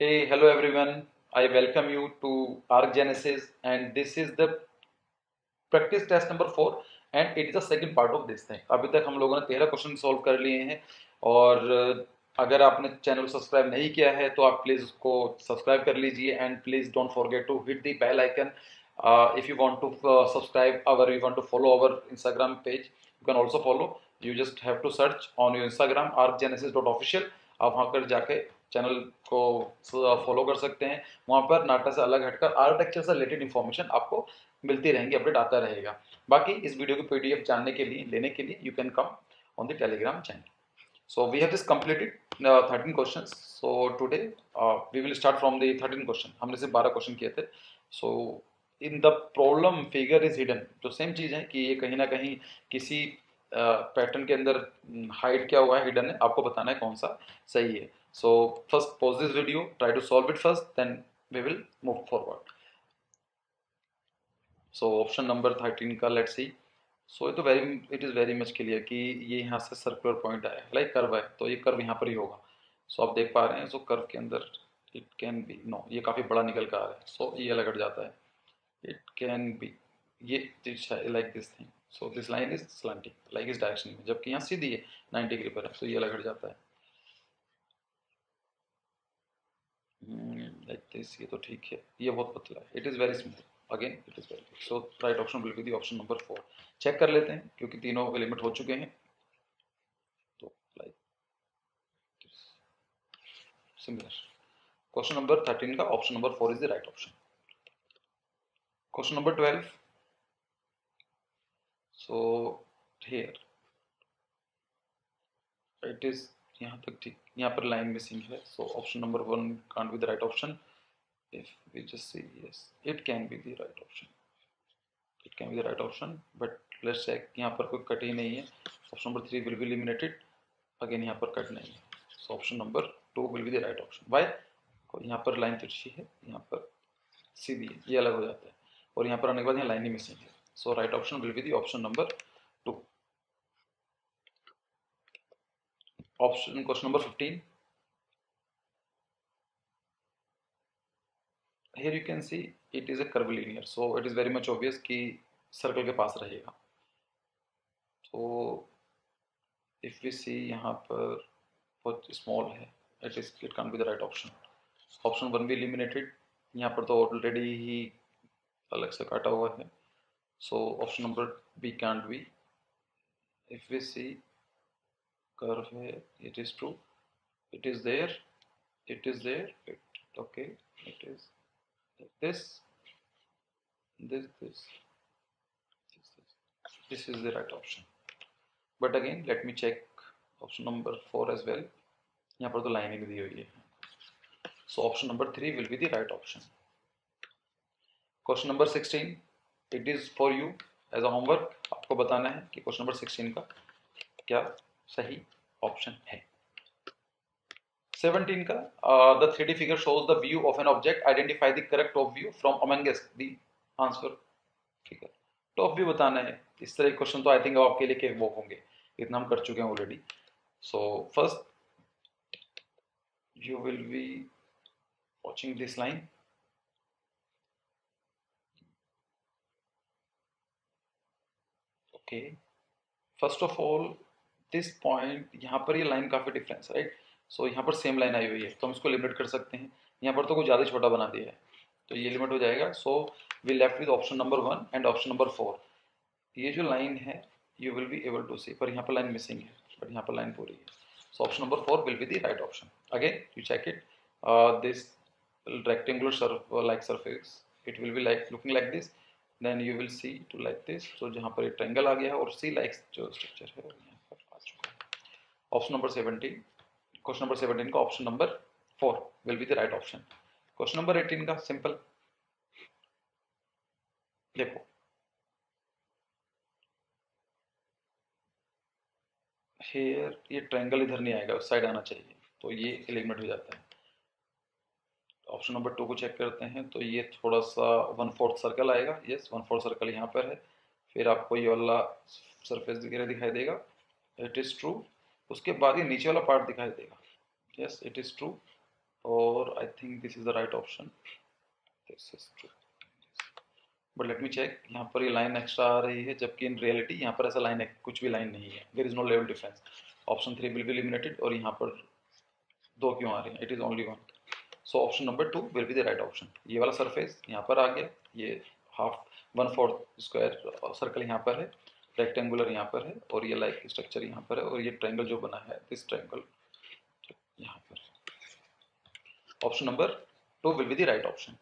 Hey, hello everyone. I welcome you to ArcGenesis, and this is the practice test number 4 and it is the second part of this thing. अभी तक हम लोगों ने 13 question solve कर लिए हैं और अगर आपने चैनल सब्सक्राइब नहीं किया है तो आप प्लीज़ उसको सब्सक्राइब कर लीजिए and please don't forget to hit the bell icon if you want to subscribe our you want to follow our Instagram page you can also follow. You just have to search on your Instagram arcgenesis.official. आप वहाँ पर जाके channel को follow कर सकते हैं. वहाँ पर नाटा से अलग हटकर आर्किटेक्चर से रिलेटेड इन्फॉर्मेशन आपको मिलती रहेंगी, अपडेट आता रहेगा. बाकी इस वीडियो की पीडीएफ जानने के लिए लेने के लिए you can come on the Telegram channel. So we have just completed 13 questions. So today we will start from the 13 question. हमने सिर्फ 12 क्वेश्चन किए थे. So in the problem figure is hidden. तो सेम चीज़ है कि ये कहीं ना कहीं किसी पैटर्न के अंदर हाइड क्या हुआ है, हिडन है, आपको बताना है कौन सा सही है. So first pause this video, try to solve it first, then we will move forward. So option number 13 का let's see. So it is very much clear कि ये यहाँ से सर्कुलर पॉइंट आया है, लाइक कर्व है, तो ये कर्व यहाँ पर ही होगा. सो आप देख पा रहे हैं. सो कर्व के अंदर इट कैन बी नो, ये काफ़ी बड़ा निकल कर आ रहा है. सो ये अलग हट जाता है. इट कैन बी ये like this thing. So this line is slanting like इस डायरेक्शन में, जबकि यहाँ सीधी है 90 डिग्री पर है. सो ये अलग हट जाता है लाइक दिस. ये तो ठीक है, ये बहुत पतला है. It is very smooth. Again it is very good. So right option will be the option number 4. Check कर लेते हैं क्योंकि तीनों एलिमेंट हो चुके हैं. तो लाइक similar. Question number 13 का option number 4 is the right option. Question number 12. So here it is, यहाँ तक ठीक, यहाँ पर line missing है. So option number 1 can't be the right option. If we just say yes, it can be the right option. It can be the right option, but let's check. यहाँ पर कोई cut ही नहीं है. Option number 3 will be eliminated. Again यहाँ पर cut नहीं है. So option number 2 will be the right option. Why? यहाँ पर लाइन तिरछी है, यहाँ पर सीधी है, ये अलग हो जाता है, और यहाँ पर आने के बाद यहाँ लाइन ही मिसिंग है. So right option will be the option number 2. Option question number 15. here you can see it is a curvilinear, so it is very much obvious कि सर्कल के पास रहेगा. तो if we see यहाँ पर बहुत small है, it can't be the right option. Option 1 भी eliminated. यहाँ पर तो ऑलरेडी ही अलग से काटा हुआ है. so option number B can't be. if we see curve है, it is true, it is there, okay, it is like this, this is the right option. But again let me check option number 4 as well. यहाँ पर तो line ही दी हुई है. So option number 3 will be the right option. Question number 16. It is for you as a homework. आपको बताना है कि question number 16 का क्या सही ऑप्शन है. 17 का the 3D figure shows the view of an object. Identify the correct top view from amongst the answer figure. Top view बताना है. इस तरह के क्वेश्चन तो आई थिंक आपके लिए के वो होंगे, इतना हम कर चुके हैं already. So first you will be watching this line. Okay, first of all this point, यहाँ पर ये लाइन काफ़ी डिफरेंस, राइट. सो यहाँ पर सेम लाइन आई हुई है तो हम इसको लिमिट कर सकते हैं. यहाँ पर तो कुछ ज़्यादा छोटा बना दिया है तो ये लिमिट हो जाएगा. So we left with option number 1 and option number 4. ये जो लाइन है you will be able to see, पर यहाँ पर लाइन मिसिंग है, बट यहाँ पर लाइन पूरी है. So option number 4 will be the right option. Again you check it. This rectangular like surface, it will be like looking like this, then you will see to like this. so जहाँ पर एक triangle आ गया है और सी like जो structure है यहाँ पर आ चुका है. ऑप्शन नंबर 17, क्वेश्चन नंबर 17 का option number 4 will be the right option. Question number 18 का सिंपल देखो, हेयर ये ट्रायंगल इधर नहीं आएगा, उस साइड आना चाहिए, तो ये एलिमिनेट हो जाता है. ऑप्शन नंबर 2 को चेक करते हैं तो ये थोड़ा सा 1/4 सर्कल आएगा. यस, 1/4 सर्कल यहाँ पर है. फिर आपको ये वाला सरफेस वगैरह दिखाई देगा. It is true. उसके बाद ये नीचे वाला पार्ट दिखाई देगा. Yes, it is true. और I think this is the right option, this is true. But let me check, यहाँ पर ये लाइन एक्स्ट्रा आ रही है, जबकि इन रियलिटी यहाँ पर ऐसा लाइन है, कुछ भी लाइन नहीं है, there is no level difference. Option 3 will be eliminated, और यहाँ पर दो क्यों आ रही है, it is only one. So option number 2 will be the right option. ये वाला सरफेस यहाँ पर आ गया, ये हाफ 1/4 स्क्वायर सर्कल यहाँ पर है, रेक्टेंगुलर यहाँ पर है, और ये लाइक स्ट्रक्चर यहाँ पर है, और ये ट्रायंगल जो बना है दिस ट्रायंगल यहाँ पर। Option number 2 will be the right option.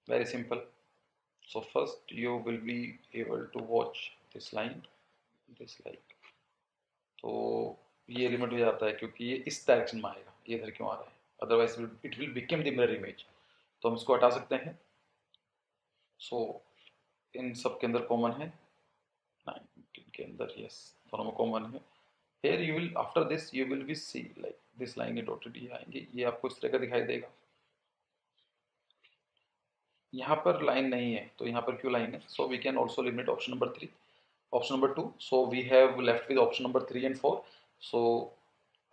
Very simple. So first you will be able to watch this line, this line. तो ये एलिमेंट हो जाता है क्योंकि ये इस डायरेक्शन में आएगा, ये इधर क्यों आ रहा है, otherwise it will become the mirror image. तो हम इसको हटा सकते हैं। सो इन सब के अंदर कॉमन है, 19 के अंदर, यस दोनों में कॉमन है। Here you will, after this you will be see like this line है डॉटेड, ये आएंगे, ये आपको इस तरह का दिखाई देगा। यहाँ पर लाइन नहीं है, तो यहाँ पर क्यों लाइन है, so we can also eliminate option number 3, option number 2. So we have left with option number 3 and 4. So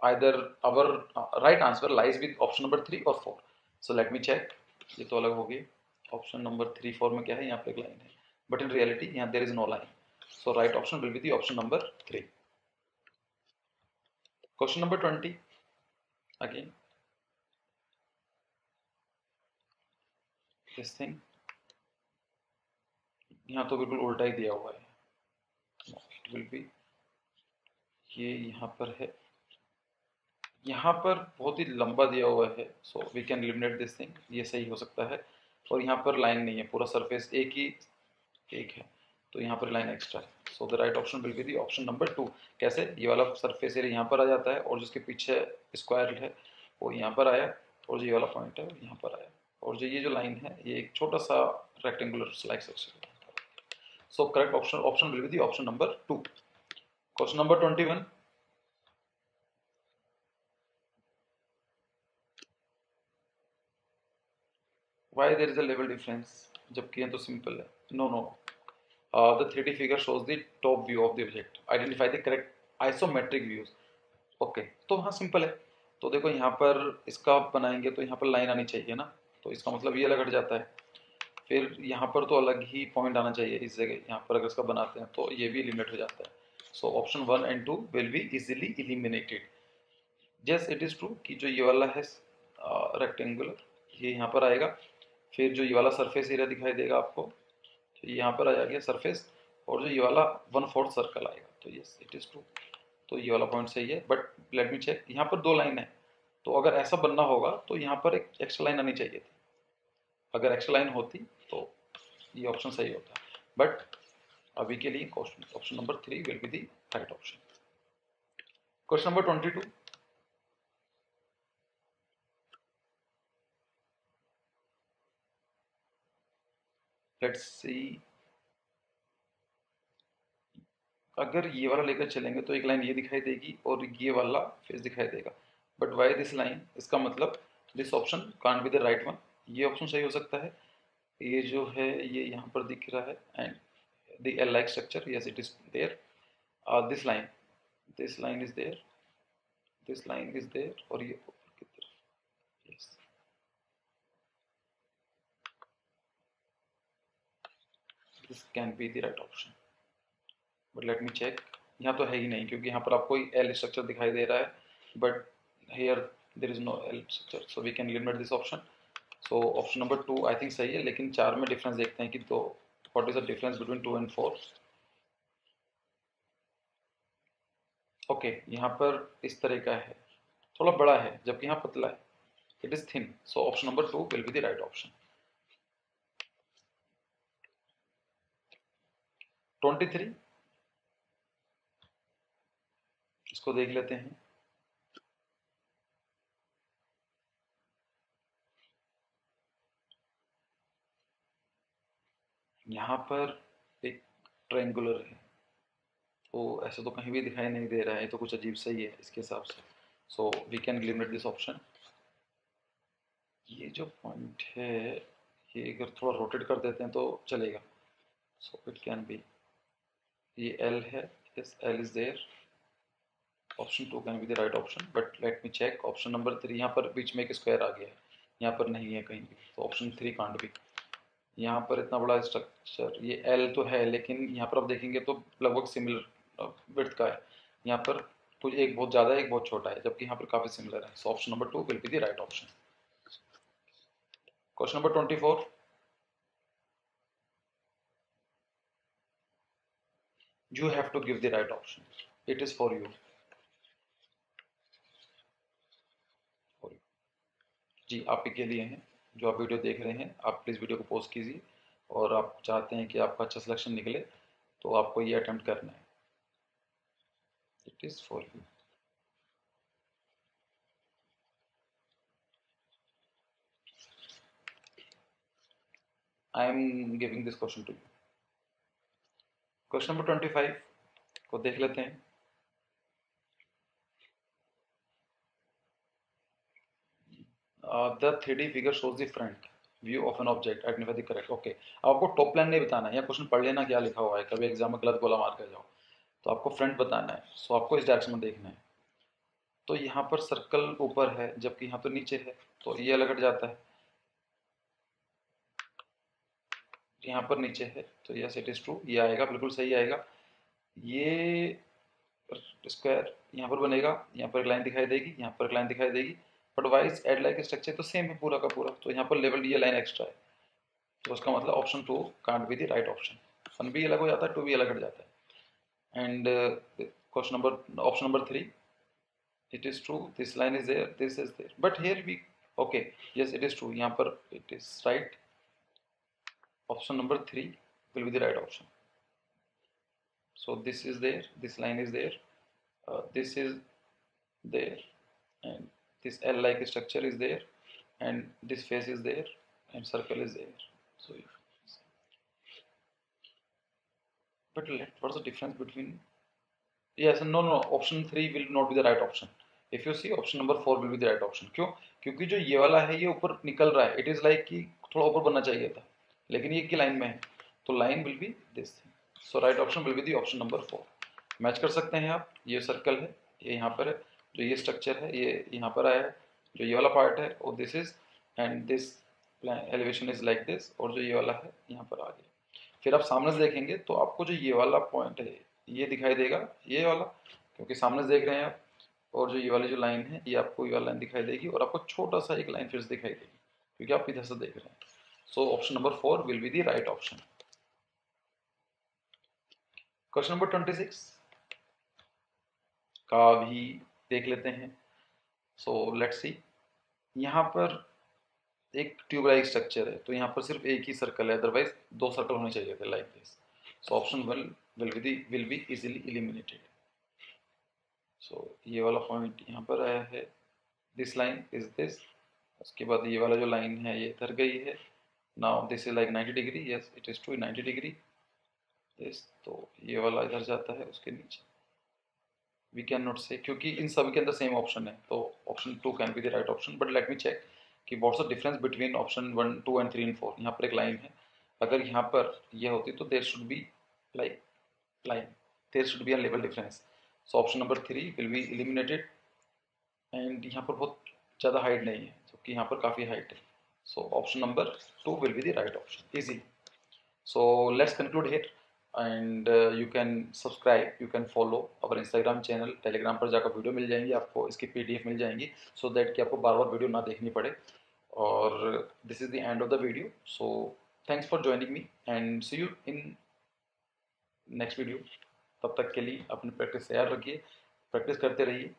either our right answer lies with option number 3 or 4. So let me check. ये तो अलग हो गई, option number 3 4 में क्या है, यहाँ पे एक लाइन है, बट इन रियलिटी यहाँ there is no line. So right option will be the option number 3। Question number 20 again this thing, यहाँ तो बिल्कुल उल्टा ही दिया हुआ है, इट विल बी, ये यहाँ पर है, यहाँ पर बहुत ही लंबा दिया हुआ है, so we can eliminate this thing, ये सही हो सकता है। और यहाँ पर लाइन नहीं है, पूरा सरफेस एक है, तो यहाँ पर लाइन एक्स्ट्रा है। So the right option will be the option number 2। कैसे, ये वाला सरफेस एरिया यहाँ पर आ जाता है, और जिसके पीछे स्क्वायर है वो यहाँ पर आया, और जो ये वाला पॉइंट है वो यहाँ पर आया, और जो ये जो लाइन है ये एक छोटा सा rectangular slice section. So correct option option will be the option number 2। Question number 21, why there is a level difference, जबकि ये तो सिंपल है। No no, the 3D figure shows the top view of the object, identify the correct isometric views। Okay, तो हाँ simple है। तो देखो यहाँ पर इसका बनाएंगे तो यहाँ पर लाइन आनी चाहिए ना, तो इसका मतलब ये अलग हट जाता है। फिर यहाँ पर तो अलग ही पॉइंट आना चाहिए इस जगह, यहाँ पर अगर इसका बनाते हैं तो ये भी एलिमिनेट हो जाता है। So option 1 and 2 will be easily eliminated. Just it is true कि जो ये वाला है रेक्टेंगुलर, ये यहाँ पर आएगा, फिर जो ये वाला सरफेस एरिया दिखाई देगा आपको, तो ये यहाँ पर आ गया सरफेस, और जो ये वाला 1/4 सर्कल आएगा, तो यस इट इज ट्रू। तो ये वाला पॉइंट सही है, बट लेट मी चेक, यहाँ पर दो लाइन है, तो अगर ऐसा बनना होगा तो यहाँ पर एक एक्स्ट्रा लाइन आनी चाहिए थी, अगर एक्स्ट्रा लाइन होती तो ये ऑप्शन सही होता, बट अभी के लिए option number 3 will be the right option. Question number 22, let's see, अगर ये वाला लेकर चलेंगे तो एक लाइन ये दिखाई देगी और ये वाला फेस दिखाई देगा, बट वाई दिस लाइन, इसका मतलब this option can't be the right one. ये ऑप्शन सही हो सकता है, ये जो है ये यहाँ पर दिख रहा है, and the L like structure, yes it is there, this line, this line is there, this line is there, और ये ऊपर की तरफ, yes this can be the right option, but let me check, यहाँ तो है ही नहीं क्योंकि यहाँ पर आपको एल स्ट्रक्चर दिखाई दे रहा है, but here there is no L structure, so we can eliminate this option. So option number 2 I think सही है, लेकिन 4 में डिफरेंस देखते हैं कि तो what is the difference between 2 and 4। Okay, यहाँ पर इस तरह का है, थोड़ा बड़ा है जबकि यहाँ पतला है, it is thin, so option number 2 will be the right option. 23, इसको देख लेते हैं। यहाँ पर एक ट्रायंगुलर है, तो ऐसे तो कहीं भी दिखाई नहीं दे रहा है, तो कुछ अजीब सा ही है इसके हिसाब से, so we can eliminate this option. ये जो पॉइंट है ये अगर थोड़ा रोटेट कर देते हैं तो चलेगा, सो इट कैन बी, ये एल है, yes L is there, option 2 can be the right option, but let me check. Option number 3, यहाँ पर बीच में एक स्क्वायर आ गया है, यहाँ पर नहीं है कहीं भी, तो ऑप्शन 3 कांट बी। यहाँ पर इतना बड़ा स्ट्रक्चर, ये एल तो है लेकिन यहाँ पर आप देखेंगे तो लगभग सिमिलर विड्थ का है। यहाँ पर कुछ एक बहुत ज़्यादा है, एक बहुत छोटा है, जबकि यहाँ पर काफ़ी सिमिलर है। So option number 2 will be the right option. Question number 24, you have to give the right option. It is for you. For you. जी, आप ही के लिए हैं जो आप वीडियो देख रहे हैं। आप प्लीज़ वीडियो को पॉज कीजिए, और आप चाहते हैं कि आपका अच्छा सिलेक्शन निकले तो आपको ये अटेम्प्ट करना है। It is for you. I am giving this question to you. Question number 25 को देख लेते हैं। The 3D figure shows the front view of an object, identify the correct. Okay, अब आपको टॉप प्लान नहीं बताना है, या क्वेश्चन पढ़ लेना क्या लिखा हुआ है, कभी एग्जाम में गलत गोला मार कर जाओ। तो आपको फ्रंट बताना है, सो आपको इस डायरेक्शन में देखना है। तो यहाँ पर सर्कल ऊपर है जबकि यहाँ तो नीचे है, तो ये अलग हट जाता है। यहाँ पर नीचे है तो यस इट इज ट्रू, ये आएगा, बिल्कुल सही आएगा। ये स्क्वायर यहाँ पर बनेगा, यहाँ पर एक लाइन दिखाई देगी, यहाँ पर एक लाइन दिखाई देगी, बट वाइज एड लाइक स्ट्रक्चर तो सेम है पूरा का पूरा, तो यहाँ पर लेवल ये लाइन एक्स्ट्रा है, तो उसका मतलब option 2 can't be the right option. 1 भी अलग हो जाता है, 2 भी अलग हट जाता है। And question number option number 3, it is true, this line is there, this is there, but here we, okay, yes it is true, यहाँ पर it is right, option number 3 will be the right option. So this is there, this line is there, this is there, and this L like structure is there, and this face is there, and circle is there. So but what's the difference between, yes, no, option 3 will not be the right option. If you see, option number 4 will be the right option. क्यों? क्योंकि जो ये वाला है ये ऊपर निकल रहा है, इट इज लाइक कि थोड़ा ऊपर बनना चाहिए था, लेकिन ये की लाइन में है, तो line will be this thing. So right option will be the option number 4। Match कर सकते हैं आप, ये सर्कल है, ये यहाँ पर है, जो ये स्ट्रक्चर है ये यहाँ पर आया है, जो ये वाला पार्ट है और this is, and this elevation is like this, और जो ये वाला है यहाँ पर आ गया। फिर आप सामने से देखेंगे तो आपको जो ये वाला पॉइंट है ये दिखाई देगा, ये वाला, क्योंकि सामने से देख रहे हैं आप, और जो ये वाली जो लाइन है ये आपको ये वाला लाइन दिखाई देगी, और आपको छोटा सा एक लाइन फिर से दिखाई देगी क्योंकि आप इधर से देख रहे हैं। सो option number 4 will be the right option. Question number 26 का भी देख लेते हैं। सो लेट्स सी, यहाँ पर एक ट्यूब लाइक स्ट्रक्चर है, तो यहाँ पर सिर्फ एक ही सर्कल है, अदरवाइज 2 सर्कल होने चाहिए थे like this. So option will be easily eliminated. So ये वाला पॉइंट यहाँ पर आया है, दिस लाइन इज दिस, उसके बाद ये वाला जो लाइन है ये इधर गई है, now this is like 90 degree, yes it is to 90 degree this, तो ये वाला इधर जाता है उसके नीचे। वी कैन नॉट से, क्योंकि इन सभी के अंदर सेम ऑप्शन है, तो option 2 can be the right option, but let me check कि what's the difference between option 1 2 and 3 and 4। यहाँ पर एक लाइन है, अगर यहाँ पर ये होती तो there should be like line, there should be a level difference. So option number 3 will be eliminated, and यहाँ पर बहुत ज़्यादा हाइट नहीं है जबकि यहाँ पर काफ़ी हाइट है। So option number 2 will be the right option, easy. So let's conclude here, and you can subscribe, you can follow our Instagram channel, Telegram पर जाकर वीडियो मिल जाएंगी आपको, इसकी PDF मिल जाएंगी, so that कि आपको बार बार वीडियो ना देखनी पड़े। और this is the end of the video, so thanks for joining me and see you in next video। तब तक के लिए अपनी प्रैक्टिस तैयार रखिए, प्रैक्टिस करते रहिए।